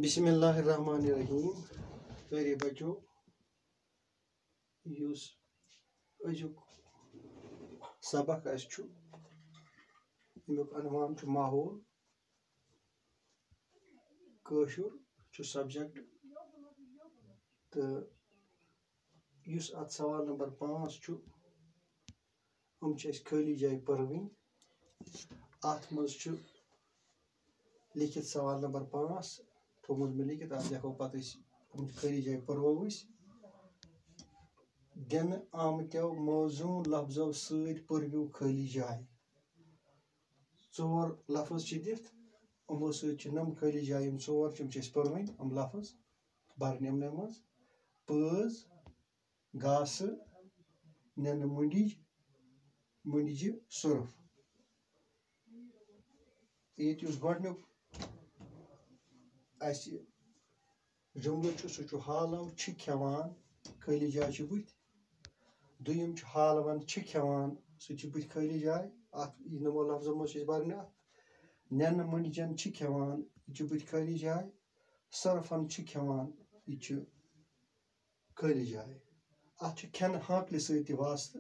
बिस्मिल्लाहिर्रहमानिर्रहीम। प्यारे बच्चों, युस अजुक सबक अमुक अनवान माहौल कशुर सब्जेक्ट तो युस अत सवाल नंबर 5 हम खाली जाए पर्वीन अत मज लिखित सवाल नंबर 5 थोमुत में लिखित अत लिखो पत खाली जाए पर्वो दिन आमत्यो मौजून लफ्जों सत पर्वो खाली जाए 4 लफ्ज दित यमो सम खाली जाए 4 पर्वन हम लफ्ज बरन यमन मज पज घास नन मुंडिज सुरफ ये गुडनुक जुमल सह हालव खेवान खाली जाए बुथ दुम हालवन खेवान सह बुथ खाली जाए अत नमो लफ्जों मज बरन नन मुंडजन खेवान यह बुथ खाली जाए सरफन खेवान यह खाली जाए अत खेन हाकल सत वास्त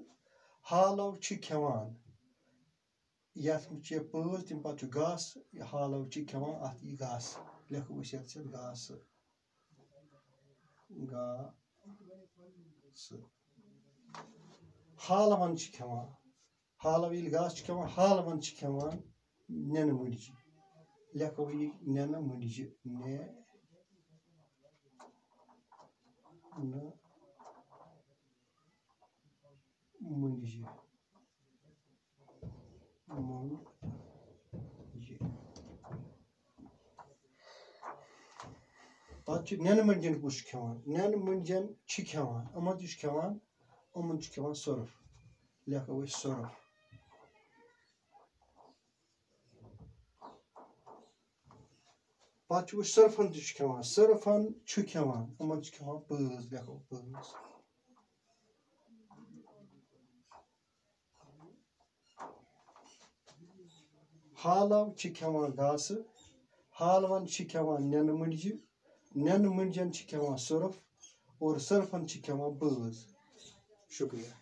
हालव खेवान यथ पज तम पे घास हालव खेवान अत यह घास लिखो घास घास हालवन खेवान हालव ये घास खेवान हालवन खेवान नन मुंडज लिखो नन मुंडज ने मुंडज पे नन मुंडजन कुछ खेवान नन मुंडजन खेवान अमन खेवान अमन खेवान सुरफ लिखो सुरफ पे सरफन खेवान सरफन खेवान अमन खेवान पज लिखो पज हालव खेवान घास हालवन खेवान नन मुंडजन खेवान सुरफ और सरफन खेवान पज। शुक्रिया।